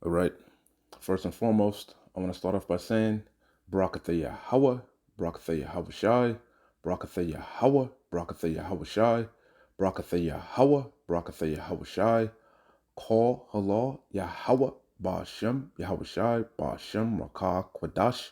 All right. First and foremost, I want to start off by saying, Barakatha Yahweh, Barakatha Yahweh Shai, Barakatha Yahweh, Barakatha Yahweh Shai, Barakatha Yahweh, Barakatha Yahweh Shai, Call Halal Yahweh, Ba'ashem, Yahweh Shai, Ba'ashem, Rakah, Kwadash.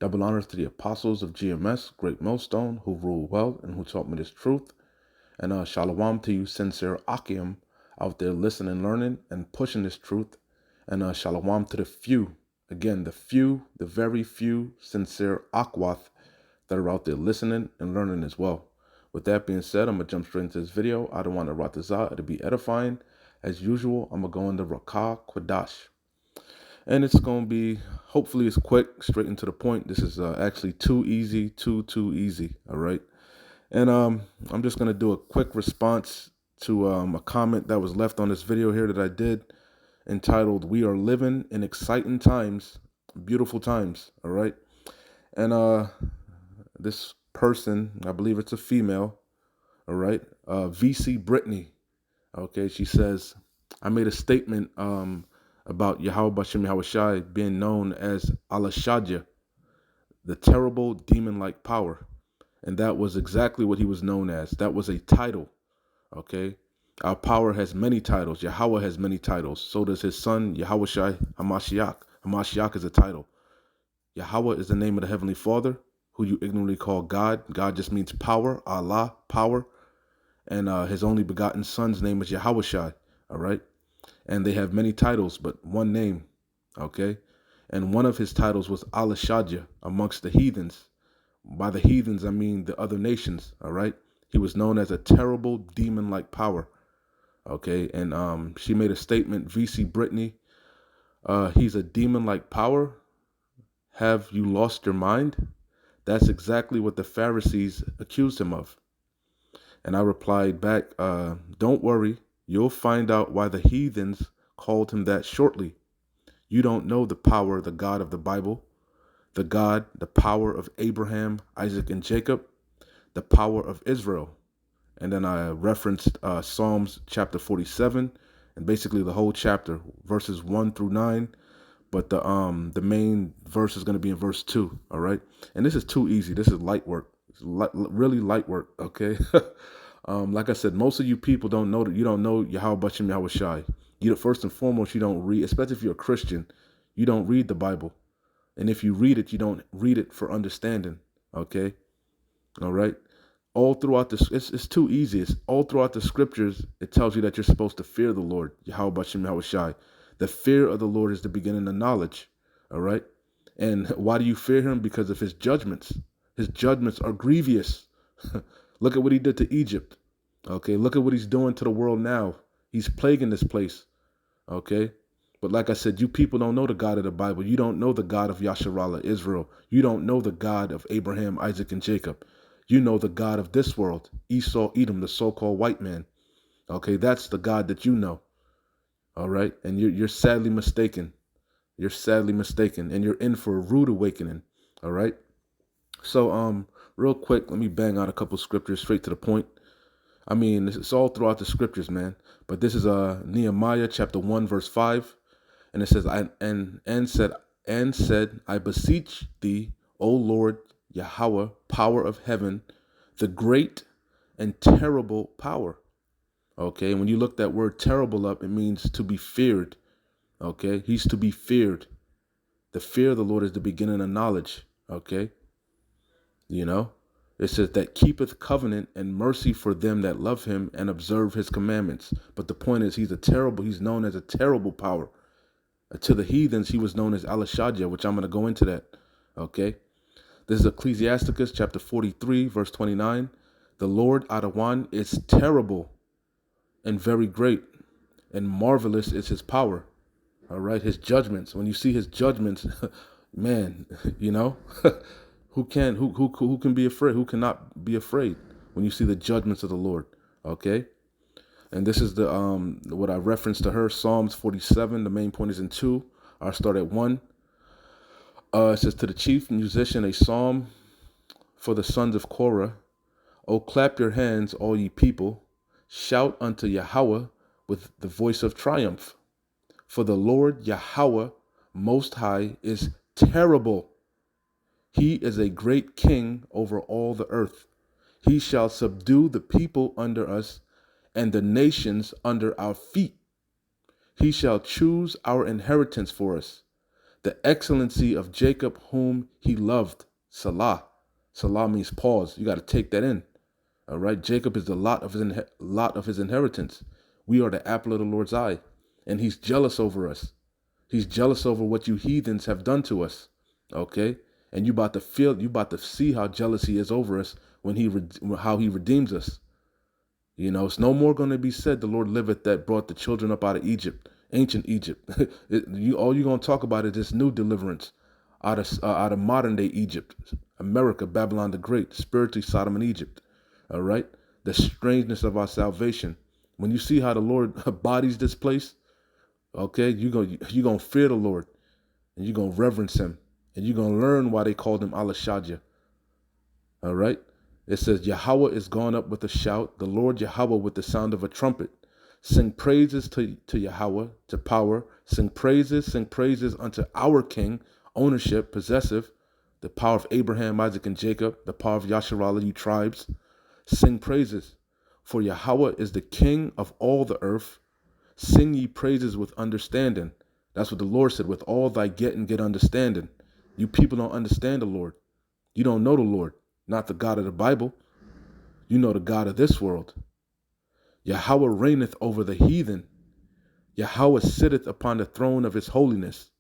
Double honors to the apostles of GMS, Great Millstone, who rule well and who taught me this truth. And shalom to you, sincere Akim, out there listening, learning, and pushing this truth. And shalom to the few, again, the few, the very few sincere Akwath that are out there listening and learning as well. With that being said, I'm going to jump straight into this video. I don't want to ratazah, it'll be edifying. As usual, I'm going to go into Rakah Kwadash. And it's going to be, hopefully it's quick, straight into the point. This is actually too easy, too easy, all right? And I'm just going to do a quick response to a comment that was left on this video here that I did, entitled, "We are living in exciting times, beautiful times," all right? And this person, I believe it's a female, all right, VC Brittany, okay, she says, "I made a statement about Yahweh Bashem Yahweh Shai being known as Alashadja, the terrible demon-like power. And that was exactly what he was known as. That was a title, okay? Our power has many titles. Yahweh has many titles. So does his son, Yahweh Shai Hamashiach. Hamashiach is a title. Yahweh is the name of the Heavenly Father, who you ignorantly call God. God just means power, Allah, power. And his only begotten son's name is Yahweh Shai, all right? And they have many titles, but one name, okay? And one of his titles was Alashadja amongst the heathens. By the heathens, I mean the other nations, all right? He was known as a terrible demon-like power, okay? And she made a statement, VC Brittany, he's a demon-like power. Have you lost your mind? That's exactly what the Pharisees accused him of. And I replied back, don't worry, you'll find out why the heathens called him that shortly. You don't know the power of the God of the Bible, the God, the power of Abraham, Isaac, and Jacob, the power of Israel. And then I referenced Psalms chapter 47, and basically the whole chapter, verses 1 through 9. But the main verse is going to be in verse 2, all right? And this is too easy. This is light work. It's really light work, okay? Like I said, most of you people don't know that you don't know Yahweh Bashem Yahweh Shai. First and foremost, you don't read, especially if you're a Christian, you don't read the Bible. And if you read it, you don't read it for understanding, okay? All right? All throughout this, it's too easy. It's all throughout the scriptures, it tells you that you're supposed to fear the Lord, Yahweh Bashem Yahweh Shai. The fear of the Lord is the beginning of knowledge, all right? And why do you fear him? Because of his judgments. His judgments are grievous. Look at what he did to Egypt, okay? Look at what he's doing to the world now. He's plaguing this place, okay? But like I said, you people don't know the God of the Bible. You don't know the God of Yasharallah, Israel. You don't know the God of Abraham, Isaac, and Jacob. You know the God of this world, Esau, Edom, the so-called white man. Okay, that's the God that you know. All right, and you're sadly mistaken. You're sadly mistaken, and you're in for a rude awakening. All right. So real quick, let me bang out a couple scriptures straight to the point. I mean, it's all throughout the scriptures, man. But this is Nehemiah chapter 1, verse 5. And it says, and said, I beseech thee, O Lord Yahweh, power of heaven, the great and terrible power. Okay, when you look that word terrible up, it means to be feared. Okay, he's to be feared. The fear of the Lord is the beginning of knowledge. Okay, you know, it says that keepeth covenant and mercy for them that love him and observe his commandments. But the point is, he's known as a terrible power. To the heathens, he was known as Alashadja, which I'm going to go into that. Okay, this is Ecclesiasticus chapter 43, verse 29. The Lord Adawan is terrible and very great, and marvelous is his power. All right, his judgments. When you see his judgments, man, you know, who can be afraid? Who cannot be afraid when you see the judgments of the Lord? Okay, and this is the what I referenced to her, Psalms 47. The main point is in 2. I'll start at 1. It says, to the chief musician, a psalm for the sons of Korah. O clap your hands, all ye people. Shout unto Yahweh with the voice of triumph. For the Lord Yahweh Most High is terrible. He is a great king over all the earth. He shall subdue the people under us and the nations under our feet. He shall choose our inheritance for us, the excellency of Jacob whom he loved. Salah. Salah means pause. You got to take that in. All right. Jacob is the lot of his inheritance. We are the apple of the Lord's eye, and he's jealous over us. He's jealous over what you heathens have done to us. Okay. And you about to see how jealous he is over us when how he redeems us. You know, it's no more going to be said, the Lord liveth that brought the children up out of Egypt, ancient Egypt. All you're going to talk about is this new deliverance out of modern day Egypt, America, Babylon the Great, spiritually Sodom and Egypt. All right. The strangeness of our salvation. When you see how the Lord bodies this place, okay, you're going to fear the Lord, and you're going to reverence him, and you're going to learn why they called him Alashadja. All right. It says, Yahweh is gone up with a shout, the Lord Yahweh with the sound of a trumpet. Sing praises to Yahweh, to power. Sing praises unto our King, ownership, possessive, the power of Abraham, Isaac, and Jacob, the power of Yasharallah, you tribes. Sing praises, for Yahweh is the King of all the earth. Sing ye praises with understanding. That's what the Lord said, with all thy get understanding. You people don't understand the Lord. You don't know the Lord. Not the God of the Bible. You know the God of this world. Yahweh reigneth over the heathen. Yahweh sitteth upon the throne of his holiness.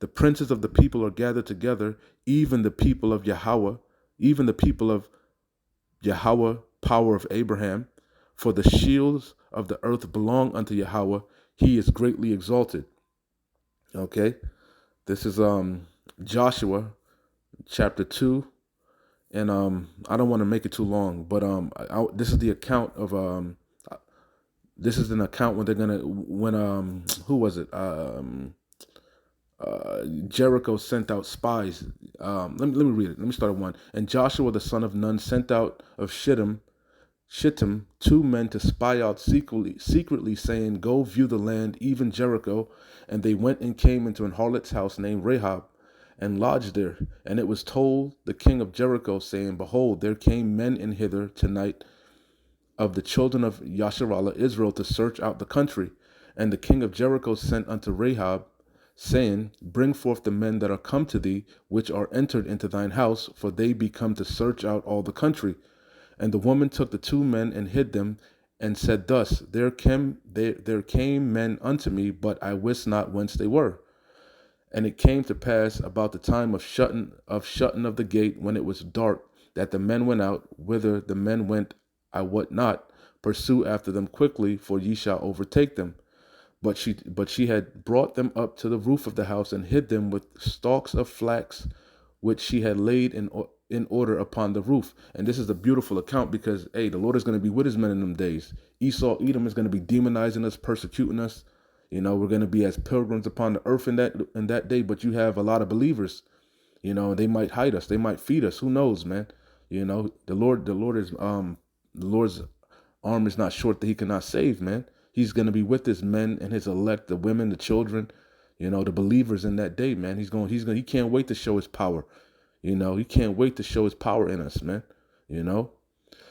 The princes of the people are gathered together, even the people of Yahweh, even the people of Yahweh, power of Abraham. For the shields of the earth belong unto Yahweh. He is greatly exalted. Okay. This is Joshua chapter 2. And I don't want to make it too long, but this is the account of this is an account when who was it? Jericho sent out spies. Let me read it. Let me start at 1. And Joshua the son of Nun sent out of Shittim 2 men to spy out secretly, saying, Go view the land, even Jericho. And they went and came into an harlot's house named Rahab, and lodged there. And it was told the king of Jericho, saying, Behold, there came men in hither tonight of the children of Yasharallah, Israel, to search out the country. And the king of Jericho sent unto Rahab, saying, Bring forth the men that are come to thee, which are entered into thine house, for they be come to search out all the country. And the woman took the 2 men and hid them, and said thus, There came men unto me, but I wist not whence they were. And it came to pass about the time of shutting of the gate, when it was dark, that the men went out. Whither the men went, I wot not. Pursue after them quickly, for ye shall overtake them. But she had brought them up to the roof of the house, and hid them with stalks of flax, which she had laid in order upon the roof. And this is a beautiful account, because hey, the Lord is going to be with his men in them days. Esau, Edom is going to be demonizing us, persecuting us. You know, we're going to be as pilgrims upon the earth in that day. But you have a lot of believers. You know, they might hide us, they might feed us. Who knows, man? You know, the Lord is the Lord's arm is not short that he cannot save, man. He's going to be with his men and his elect, the women, the children, you know, the believers in that day, man. He can't wait to show his power. You know, he can't wait to show his power in us, man. You know,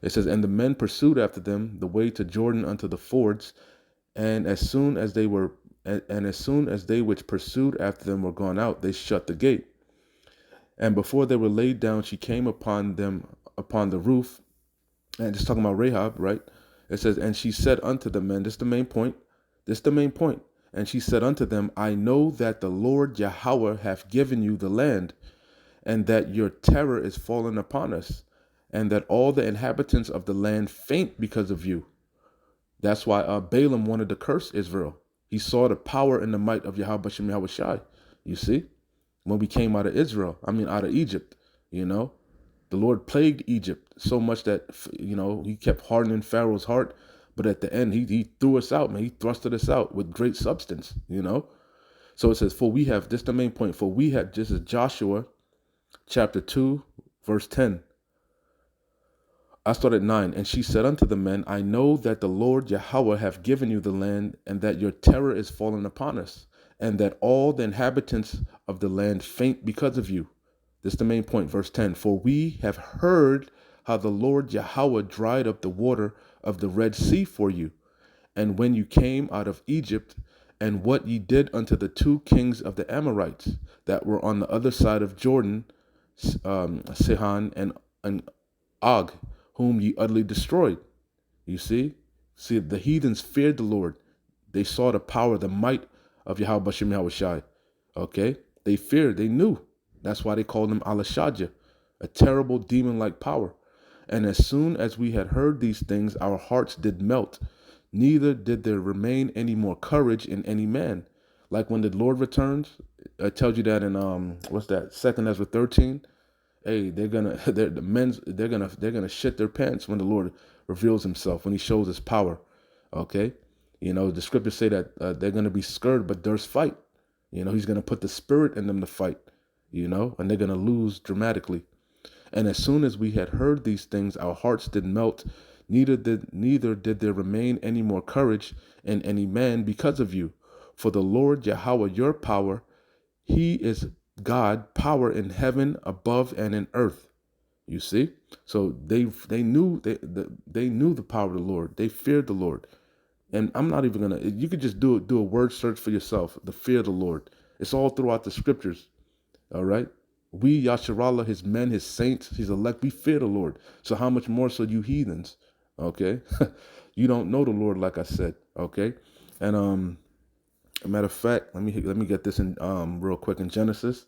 it says, and the men pursued after them the way to Jordan unto the fords. And as soon as they which pursued after them were gone out, they shut the gate. And before they were laid down, she came upon them upon the roof. And just talking about Rahab, right? It says, and she said unto the men, this is the main point. And she said unto them, I know that the Lord Yahweh hath given you the land, and that your terror is fallen upon us, and that all the inhabitants of the land faint because of you. That's why Balaam wanted to curse Israel. He saw the power and the might of Yahweh Shem Yahweh Shai. You see, when we came out of out of Egypt, you know, the Lord plagued Egypt so much that, you know, he kept hardening Pharaoh's heart. But at the end, he threw us out, man. He thrusted us out with great substance, you know. So it says, for we have, this is the main point, for we had, this is Joshua chapter 2, verse 10. I start at 9. And she said unto the men, I know that the Lord Yahweh hath given you the land, and that your terror is fallen upon us, and that all the inhabitants of the land faint because of you. This is the main point, verse 10. For we have heard how the Lord Yahweh dried up the water of the Red Sea for you, and when you came out of Egypt, and what ye did unto the two kings of the Amorites that were on the other side of Jordan, Sihon and Og, whom ye utterly destroyed. You see? See, the heathens feared the Lord. They saw the power, the might of Yahweh Bashem Yahweh Shai. Okay? They feared, they knew. That's why they called him Alashadja, a terrible demon-like power. And as soon as we had heard these things, our hearts did melt. Neither did there remain any more courage in any man. Like when the Lord returns, it tells you that in what's that? 2 Ezra 13. Hey, they're gonna shit their pants when the Lord reveals himself, when he shows his power. Okay? You know, the scriptures say that they're gonna be scared, but there's fight. You know, he's gonna put the spirit in them to fight, you know, and they're gonna lose dramatically. And as soon as we had heard these things, our hearts did melt, neither did there remain any more courage in any man because of you. For the Lord Yahweh, your power, he is God, power in heaven above and in earth. You see? So they knew they knew the power of the Lord. They feared the Lord. And I'm not even gonna. You could just do a word search for yourself. The fear of the Lord. It's all throughout the scriptures. All right. We Yasharallah, his men, his saints, his elect. We fear the Lord. So how much more so you heathens? Okay. You don't know the Lord, like I said. Okay. And a matter of fact, let me get this in real quick in Genesis.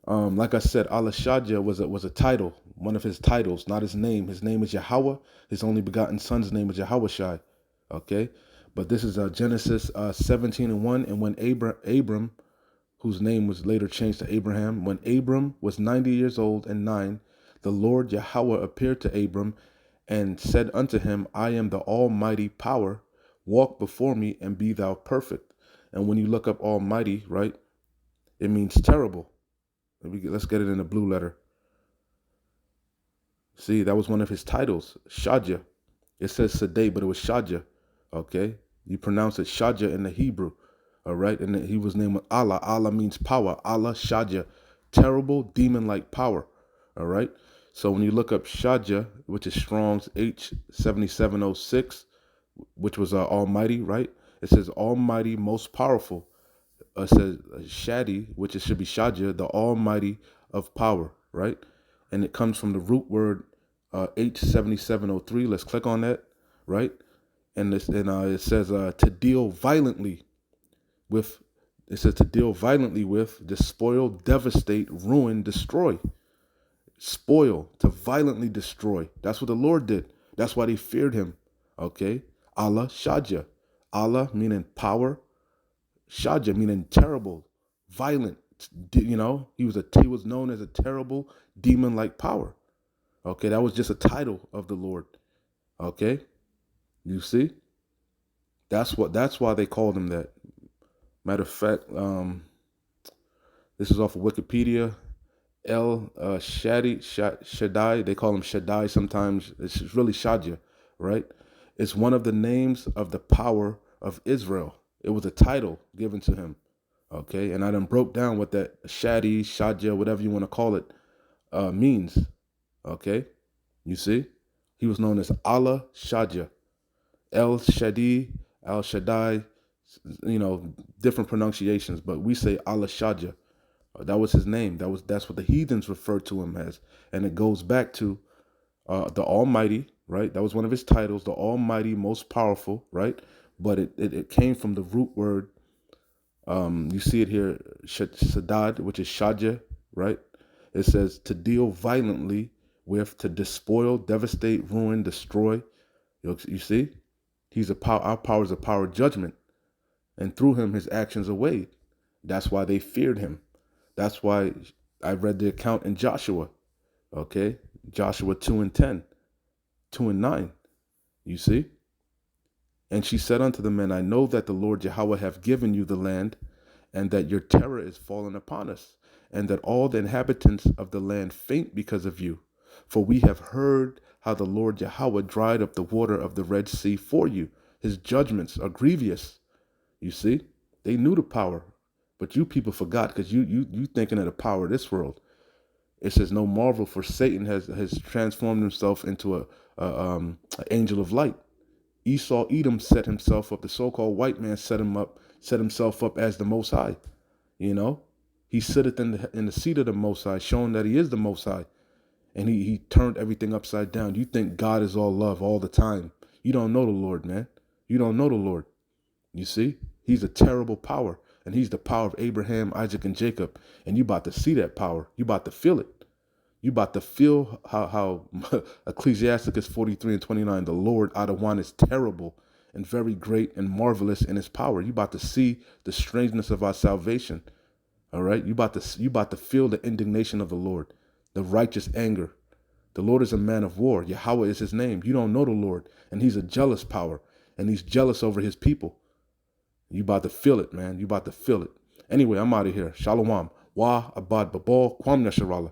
Like I said, Alashadja was a title, one of his titles, not his name. His name is Yahweh. His only begotten son's name is Yahweh Shai. Okay, but this is Genesis 17:1, and when Abram, whose name was later changed to Abraham, when Abram was 90 years old and 9, the Lord Yahweh appeared to Abram and said unto him, I am the Almighty power. Walk before me and be thou perfect. And when you look up Almighty, right, it means terrible. Let's get it in the blue letter. See, that was one of his titles, Shadja. It says Sadeh, but it was Shadja. Okay, you pronounce it Shadja in the Hebrew. All right, and he was named Allah. Allah means power. Allah Shadja, terrible demon-like power. All right. So when you look up Shadja, which is Strong's H7706, which was Almighty, right? It says Almighty, most powerful. It says Shadi, which should be Shadja, the Almighty of power, right? And it comes from the root word H7703. Let's click on that, right? And it says to deal violently with. It says to deal violently with, despoil, devastate, ruin, destroy. Spoil, to violently destroy. That's what the Lord did. That's why they feared him. Okay, Allah Shadja. Allah meaning power. Shadja meaning terrible, violent. You know, he was known as a terrible demon-like power. Okay, that was just a title of the Lord. Okay, you see, that's why they called him that. Matter of fact, this is off of Wikipedia. Shaddai. They call him Shaddai sometimes. It's really Shadja, right? It's one of the names of the power of Israel. It was a title given to him. Okay, and I done broke down what that Shadi, Shadja, whatever you want to call it, means. Okay, you see, he was known as Allah Shadja, El Shadi, Al Shaddai. You know, different pronunciations, but we say Allah Shadja. That was his name. That's what the heathens referred to him as, and it goes back to the Almighty, right? That was one of his titles, the Almighty, most powerful, right? But it came from the root word. You see it here, Sadad, which is Shadja, right? It says to deal violently with, to despoil, devastate, ruin, destroy. You see, our power is a power of judgment, and through him his actions are weighed. That's why they feared him. That's why I read the account in Joshua. Okay, Joshua 2:10, 2:9. You see. And she said unto the men, I know that the Lord Yahweh hath given you the land, and that your terror is fallen upon us, and that all the inhabitants of the land faint because of you. For we have heard how the Lord Yahweh dried up the water of the Red Sea for you. His judgments are grievous. You see, they knew the power. But you people forgot because you thinking of the power of this world. It says, no marvel, for Satan has transformed himself into an angel of light. Esau Edom set himself up. The so-called white man set himself up as the Most High. You know, he sitteth in the seat of the Most High, showing that he is the Most High. And he turned everything upside down. You think God is all love all the time. You don't know the Lord, man. You don't know the Lord. You see? He's a terrible power. And he's the power of Abraham, Isaac, and Jacob. And you about to see that power. You about to feel it. You about to feel how Ecclesiasticus 43:29, the Lord out of one is terrible and very great and marvelous in his power. You about to see the strangeness of our salvation. All right? You about to feel the indignation of the Lord, the righteous anger. The Lord is a man of war. Yahweh is his name. You don't know the Lord, and he's a jealous power, and he's jealous over his people. You about to feel it, man. You about to feel it. Anyway, I'm out of here. Shalom. Wa abad babal kwam nasharallah.